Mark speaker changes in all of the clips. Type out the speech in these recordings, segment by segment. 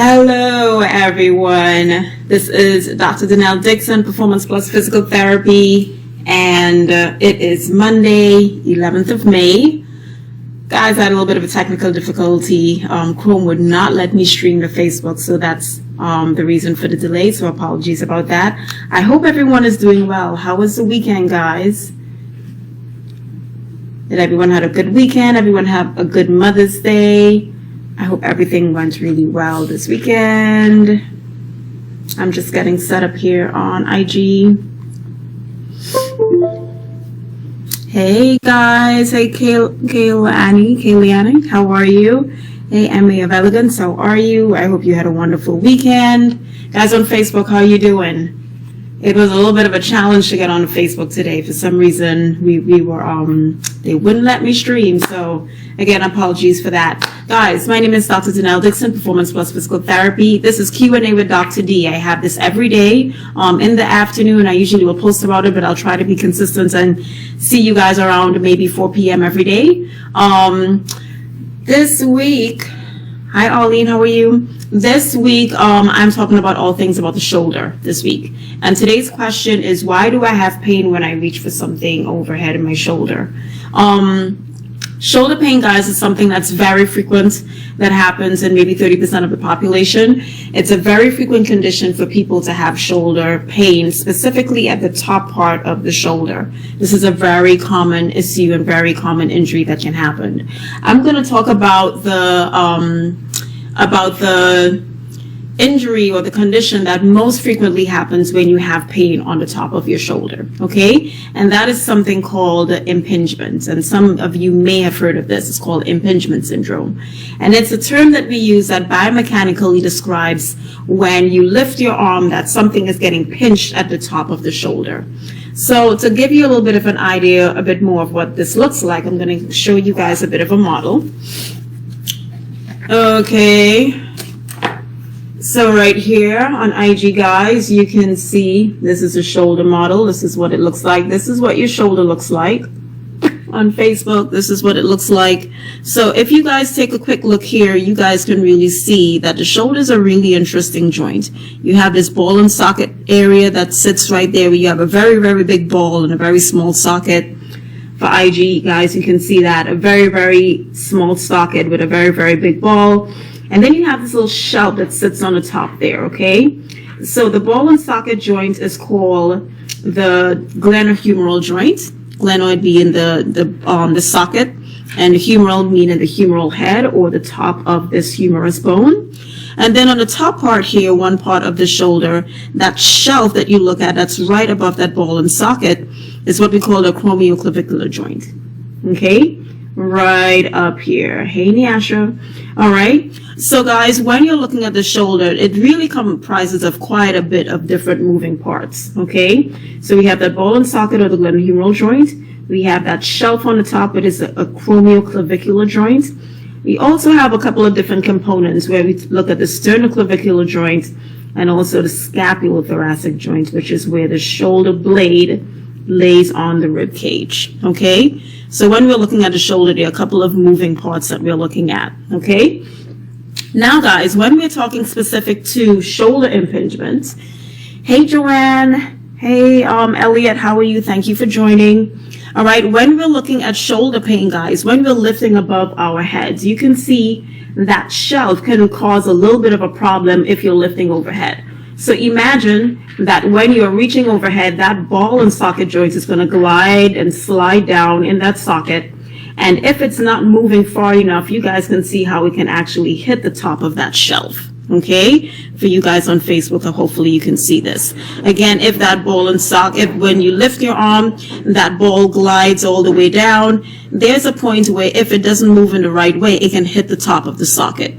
Speaker 1: Hello everyone, this is Dr. 𝘿𝙧 Performance Plus Physical Therapy, and it is Monday, 11th of May. Guys, I had a little bit of a technical difficulty. Chrome would not let me stream to Facebook, so that's the reason for the delay, so apologies about that. I hope everyone is doing well. How was the weekend, guys? Did everyone have a good weekend? Everyone have a good Mother's Day? I hope everything went really well this weekend. I'm just getting set up here on IG. Hey guys, hey 𝘿𝙧, how are you? Hey 𝘿𝙧 𝘿𝙚, how are you? I hope you had a wonderful weekend. Guys on Facebook, how are you doing? It was a little bit of a challenge to get on Facebook today. For some reason, we were, they wouldn't let me stream. So again, apologies for that. Guys, my name is Dr. 𝘿𝙧, Performance Plus Physical Therapy. This is Q&A with Dr. D. I have this every day in the afternoon. I usually will post about it, but I'll try to be consistent and see you guys around maybe 4 p.m. every day. This week, hi Arlene, how are you? This week, I'm talking about all things about the shoulder this week. And today's question is, why do I have pain when I reach for something overhead in my shoulder? Shoulder pain, guys, is something that's very frequent, that happens in maybe 30% of the population. It's a very frequent condition for people to have shoulder pain, specifically at the top part of the shoulder. This is a very common issue and very common injury that can happen. I'm going to talk about the injury or the condition that most frequently happens when you have pain on the top of your shoulder, okay? And that is something called impingement. And some of you may have heard of this. It's called impingement syndrome. And it's a term that we use that biomechanically describes when you lift your arm that something is getting pinched at the top of the shoulder. So to give you a little bit of an idea, a bit more of what this looks like, I'm going to show you guys a bit of a model. Okay. So right here on IG, guys, you can see this is a shoulder model. This is what it looks like. This is what your shoulder looks like. On Facebook, this is what it looks like. So if you guys take a quick look here, you guys can really see that the shoulder is a really interesting joint. You have this ball and socket area that sits right there, where you have a very, very big ball and a very small socket. For IG, guys, you can see that, a very, very small socket with a very, very big ball. And then you have this little shelf that sits on the top there, okay? So the ball and socket joint is called the glenohumeral joint. Glenoid being the socket, and the humeral meaning the humeral head or the top of this humerus bone. And then on the top part here, one part of the shoulder, that shelf that you look at that's right above that ball and socket is what we call the acromioclavicular joint, okay? Right up here. Hey Nyasha. All right. So guys, when you're looking at the shoulder, it really comprises of quite a bit of different moving parts. Okay. So we have that ball and socket or the glenohumeral joint. We have that shelf on the top. It is a acromioclavicular joint. We also have a couple of different components where we look at the sternoclavicular joint and also the scapulothoracic joint, which is where the shoulder blade lays on the rib cage. Okay. So when we're looking at the shoulder, there are a couple of moving parts that we're looking at, okay? Now, guys, when we're talking specific to shoulder impingement, hey, Joanne, hey, Elliot, how are you? Thank you for joining. All right, when we're looking at shoulder pain, guys, when we're lifting above our heads, you can see that shelf can cause a little bit of a problem if you're lifting overhead. So imagine that when you're reaching overhead, that ball and socket joint is going to glide and slide down in that socket. And if it's not moving far enough, you guys can see how it can actually hit the top of that shelf. Okay? For you guys on Facebook, hopefully you can see this. Again, if that ball and socket, when you lift your arm, that ball glides all the way down, there's a point where if it doesn't move in the right way, it can hit the top of the socket.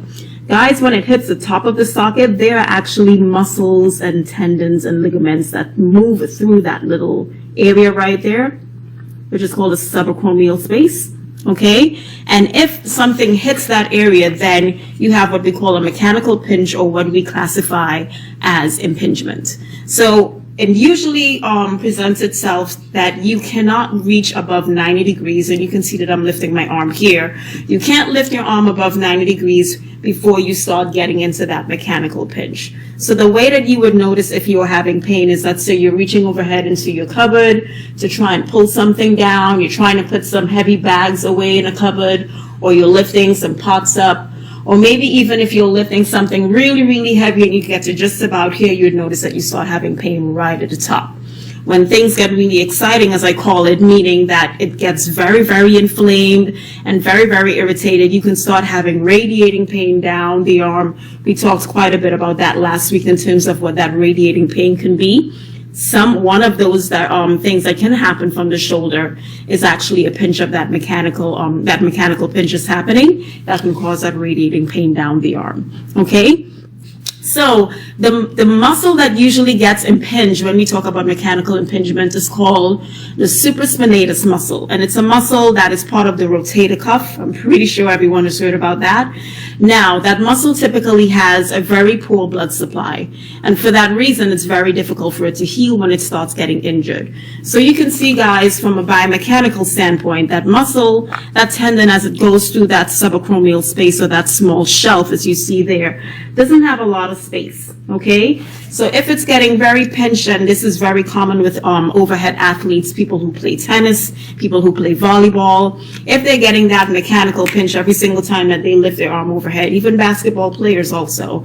Speaker 1: Guys, when it hits the top of the socket, there are actually muscles and tendons and ligaments that move through that little area right there, which is called a subacromial space, okay? And if something hits that area, then you have what we call a mechanical pinch, or what we classify as impingement. So it usually presents itself that you cannot reach above 90 degrees, and you can see that I'm lifting my arm here. You can't lift your arm above 90 degrees before you start getting into that mechanical pinch. So the way that you would notice if you're having pain is, let's say you're reaching overhead into your cupboard to try and pull something down, you're trying to put some heavy bags away in a cupboard, or you're lifting some pots up, or maybe even if you're lifting something really, really heavy and you get to just about here, you'd notice that you start having pain right at the top. When things get really exciting, as I call it, meaning that it gets very, very inflamed and very, very irritated, you can start having radiating pain down the arm. We talked quite a bit about that last week in terms of what that radiating pain can be. One of those things that can happen from the shoulder is actually a pinch of that mechanical pinch is happening that can cause that radiating pain down the arm. Okay. So the muscle that usually gets impinged when we talk about mechanical impingement is called the supraspinatus muscle. And it's a muscle that is part of the rotator cuff. I'm pretty sure everyone has heard about that. Now, that muscle typically has a very poor blood supply. And for that reason, it's very difficult for it to heal when it starts getting injured. So you can see, guys, from a biomechanical standpoint, that muscle, that tendon, as it goes through that subacromial space, or that small shelf, as you see there, doesn't have a lot of space, okay? So if it's getting very pinched, and this is very common with overhead athletes, people who play tennis, people who play volleyball, if they're getting that mechanical pinch every single time that they lift their arm overhead, even basketball players also,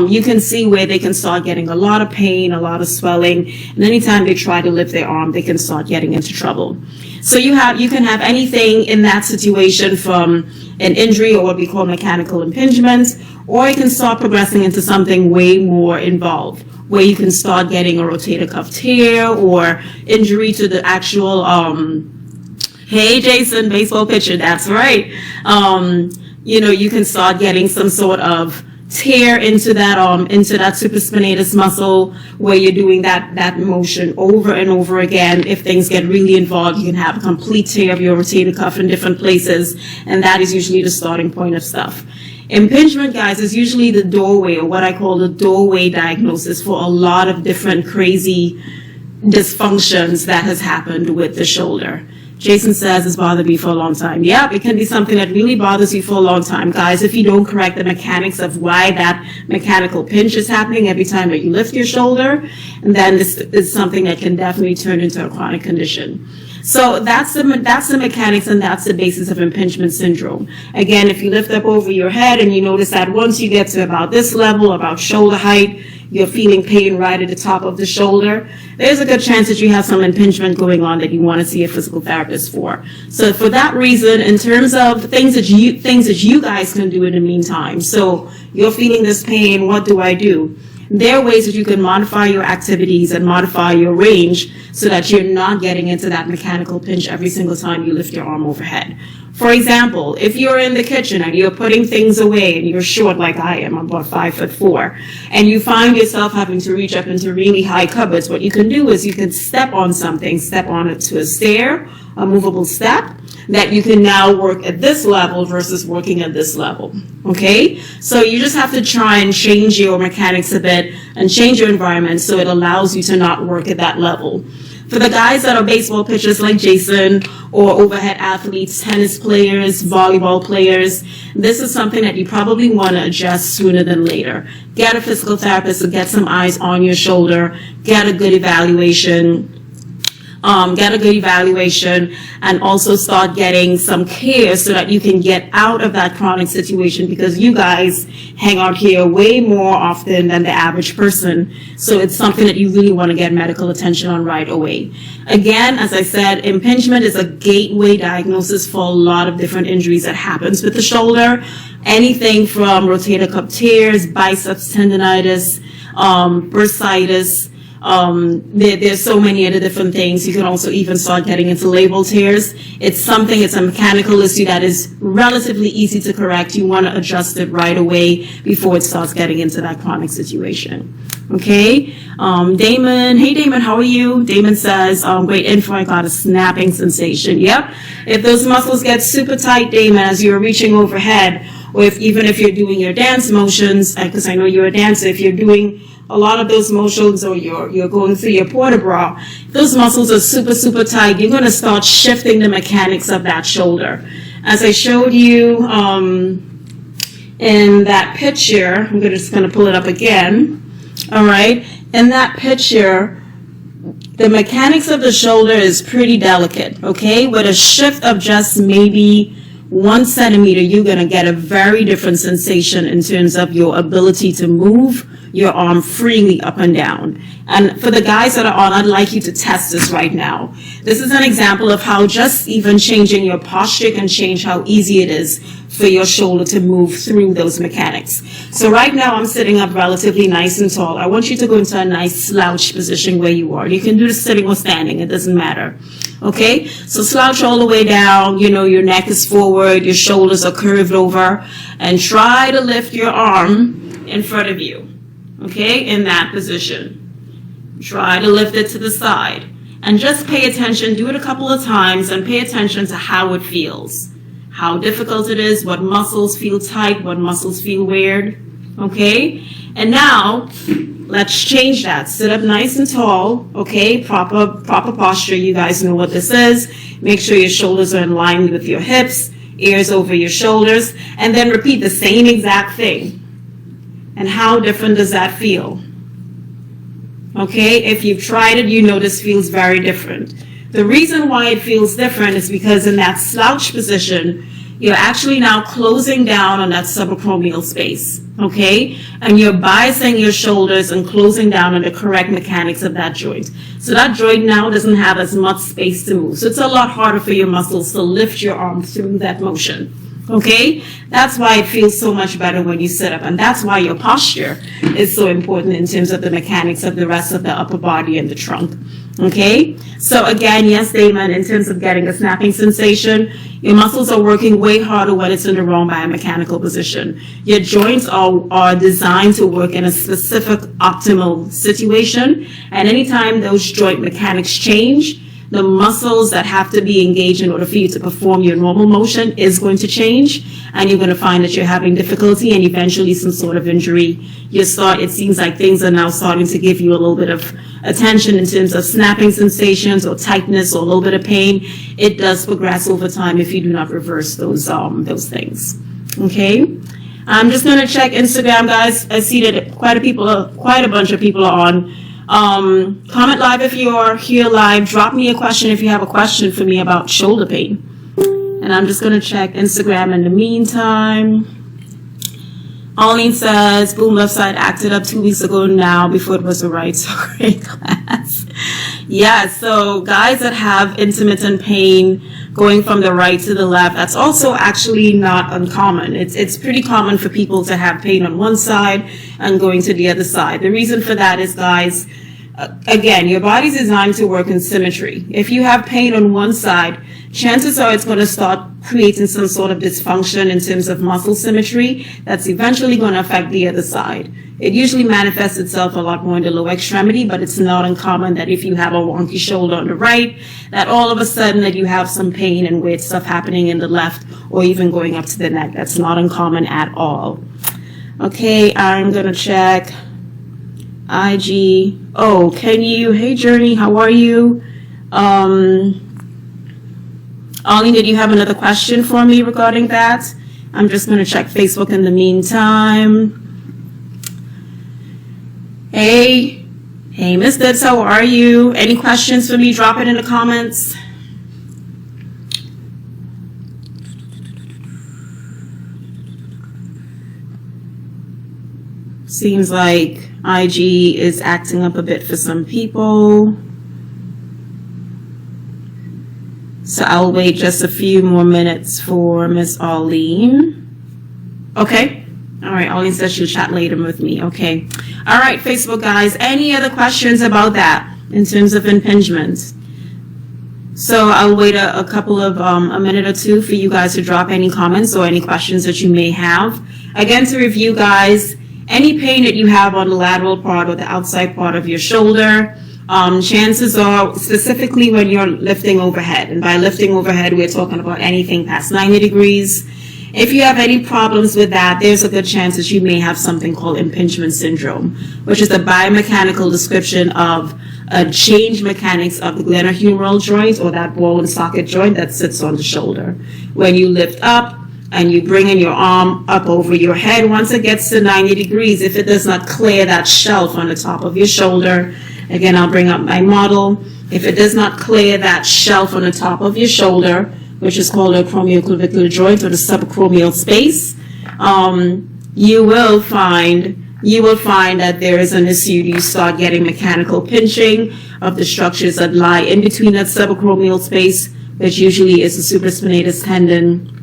Speaker 1: you can see where they can start getting a lot of pain, a lot of swelling, and anytime they try to lift their arm, they can start getting into trouble. So you can have anything in that situation, from an injury or what we call mechanical impingement, or it can start progressing into something way more involved, where you can start getting a rotator cuff tear or injury to the actual, hey Jason, baseball pitcher, that's right. You can start getting some sort of tear into that supraspinatus muscle, where you're doing that motion over and over again. If things get really involved, you can have a complete tear of your rotator cuff in different places, and that is usually the starting point of stuff. Impingement, guys, is usually the doorway, or what I call the doorway diagnosis, for a lot of different crazy dysfunctions that has happened with the shoulder. Jason says it's bothered me for a long time. Yeah, it can be something that really bothers you for a long time. Guys, if you don't correct the mechanics of why that mechanical pinch is happening every time that you lift your shoulder, and then this is something that can definitely turn into a chronic condition. So that's the mechanics, and that's the basis of impingement syndrome. Again, if you lift up over your head and you notice that once you get to about this level, about shoulder height, you're feeling pain right at the top of the shoulder, there's a good chance that you have some impingement going on that you want to see a physical therapist for. So for that reason, in terms of things that you guys can do in the meantime, so you're feeling this pain, what do I do? There are ways that you can modify your activities and modify your range so that you're not getting into that mechanical pinch every single time you lift your arm overhead. For example, if you're in the kitchen and you're putting things away and you're short like I am, I'm about 5'4", and you find yourself having to reach up into really high cupboards, what you can do is you can step on something, step on it to a stair, a movable step, that you can now work at this level versus working at this level, okay? So you just have to try and change your mechanics a bit and change your environment so it allows you to not work at that level. For the guys that are baseball pitchers like Jason, or overhead athletes, tennis players, volleyball players, this is something that you probably want to adjust sooner than later. Get a physical therapist to get some eyes on your shoulder, get a good evaluation, and also start getting some care so that you can get out of that chronic situation, because you guys hang out here way more often than the average person. So it's something that you really want to get medical attention on right away. Again, as I said, impingement is a gateway diagnosis for a lot of different injuries that happens with the shoulder. Anything from rotator cuff tears, biceps tendonitis, bursitis. There's so many other different things. You can also even start getting into labral tears. It's a mechanical issue that is relatively easy to correct. You want to adjust it right away before it starts getting into that chronic situation. Okay, Damon, hey Damon, how are you? Damon says, great info, I got a snapping sensation. Yep, if those muscles get super tight, Damon, as you're reaching overhead, or even if you're doing your dance motions, because I know you're a dancer, if you're doing a lot of those motions, or you're going through your port bra, those muscles are super, super tight. You're going to start shifting the mechanics of that shoulder. As I showed you in that picture, I'm just going to pull it up again. All right. In that picture, the mechanics of the shoulder is pretty delicate. Okay. With a shift of just maybe 1 centimeter, you're going to get a very different sensation in terms of your ability to move your arm freely up and down. And for the guys that are on, I'd like you to test this right now. This is an example of how just even changing your posture can change how easy it is for your shoulder to move through those mechanics. So right now I'm sitting up relatively nice and tall. I want you to go into a nice slouch position where you are. You can do this sitting or standing, it doesn't matter. Okay, so slouch all the way down, you know, your neck is forward, your shoulders are curved over, and try to lift your arm in front of you, okay, in that position. Try to lift it to the side, and just pay attention, do it a couple of times, and pay attention to how it feels, how difficult it is, what muscles feel tight, what muscles feel weird, okay? And now, let's change that. Sit up nice and tall, okay? Proper posture. You guys know what this is. Make sure your shoulders are in line with your hips, ears over your shoulders, and then repeat the same exact thing. And how different does that feel? Okay, if you've tried it, you know this feels very different. The reason why it feels different is because in that slouch position, you're actually now closing down on that subacromial space, okay? And you're biasing your shoulders and closing down on the correct mechanics of that joint. So that joint now doesn't have as much space to move. So it's a lot harder for your muscles to lift your arm through that motion, okay? That's why it feels so much better when you sit up. And that's why your posture is so important in terms of the mechanics of the rest of the upper body and the trunk. Okay, so again, yes, Damon, in terms of getting a snapping sensation, your muscles are working way harder when it's in the wrong biomechanical position. Your joints are designed to work in a specific optimal situation, and anytime those joint mechanics change, the muscles that have to be engaged in order for you to perform your normal motion is going to change, and you're going to find that you're having difficulty and eventually some sort of injury. It seems like things are now starting to give you a little bit of attention in terms of snapping sensations or tightness or a little bit of pain. It does progress over time if you do not reverse those things. Okay, I'm just going to check Instagram, guys. I see that quite a bunch of people are on. Comment live if you're here live. Drop me a question if you have a question for me about shoulder pain. And I'm just going to check Instagram in the meantime. Arlene says, boom, left side acted up 2 weeks ago now before it was a right. So great class. Yeah, so guys that have intermittent pain going from the right to the left, that's also actually not uncommon. It's pretty common for people to have pain on one side and going to the other side. The reason for that is, guys, again, your body's designed to work in symmetry. If you have pain on one side, chances are it's going to start creating some sort of dysfunction in terms of muscle symmetry that's eventually going to affect the other side. It usually manifests itself a lot more in the lower extremity, but it's not uncommon that if you have a wonky shoulder on the right, that all of a sudden that you have some pain and weird stuff happening in the left or even going up to the neck. That's not uncommon at all. Okay, I'm going to check IG. Oh, can you? Hey, Journey, how are you? Ollie, did you have another question for me regarding that? I'm just going to check Facebook in the meantime. Hey, Miss Dibs, how are you? Any questions for me? Drop it in the comments. Seems like IG is acting up a bit for some people. So I'll wait just a few more minutes for Miss Arlene. Okay. All right. Arlene says she'll chat later with me. Okay. All right, Facebook guys. Any other questions about that in terms of impingement? So I'll wait a couple of a minute or two for you guys to drop any comments or any questions that you may have. Again, to review, guys, any pain that you have on the lateral part or the outside part of your shoulder, chances are, specifically when you're lifting overhead, and by lifting overhead, we're talking about anything past 90 degrees. If you have any problems with that, there's a good chance that you may have something called impingement syndrome, which is a biomechanical description of change mechanics of the glenohumeral joint, or that ball and socket joint that sits on the shoulder. When you lift up and you bring in your arm up over your head, once it gets to 90 degrees, if it does not clear that shelf on the top of your shoulder, again, I'll bring up my model. If it does not clear that shelf on the top of your shoulder, which is called a acromioclavicular joint, or the subacromial space, you will find that there is an issue. You start getting mechanical pinching of the structures that lie in between that subacromial space, which usually is the supraspinatus tendon.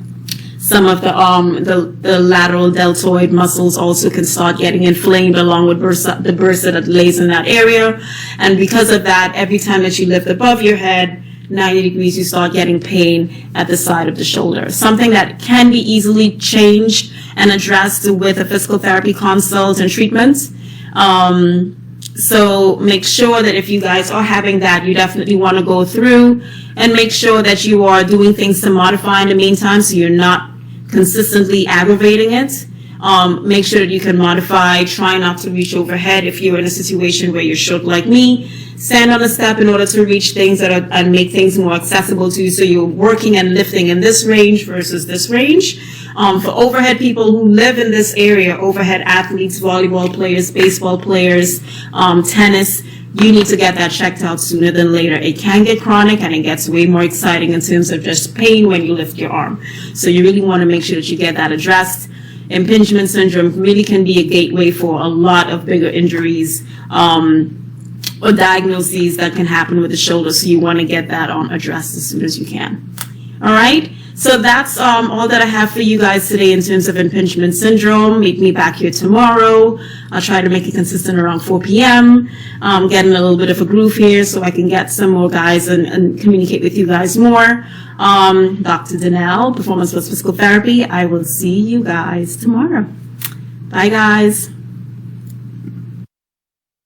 Speaker 1: Some of the lateral deltoid muscles also can start getting inflamed, along with the bursa that lays in that area. And because of that, every time that you lift above your head 90 degrees, you start getting pain at the side of the shoulder. Something that can be easily changed and addressed with a physical therapy consult and treatments. So make sure that if you guys are having that, you definitely want to go through and make sure that you are doing things to modify in the meantime, so you're not consistently aggravating it. Make sure that you can modify. Try not to reach overhead if you're in a situation where you're short like me. Stand on a step in order to reach things and make things more accessible to you, so you're working and lifting in this range versus this range. For overhead people who live in this area, overhead athletes, volleyball players, baseball players, tennis, you need to get that checked out sooner than later. It can get chronic, and it gets way more exciting in terms of just pain when you lift your arm. So you really want to make sure that you get that addressed. Impingement syndrome really can be a gateway for a lot of bigger injuries or diagnoses that can happen with the shoulder. So you want to get that addressed as soon as you can. All right. So that's all that I have for you guys today in terms of impingement syndrome. Meet me back here tomorrow. I'll try to make it consistent around 4 p.m. Getting a little bit of a groove here so I can get some more guys and communicate with you guys more. Dr. 𝘿𝙧, Performance Plus Physical Therapy. I will see you guys tomorrow. Bye, guys.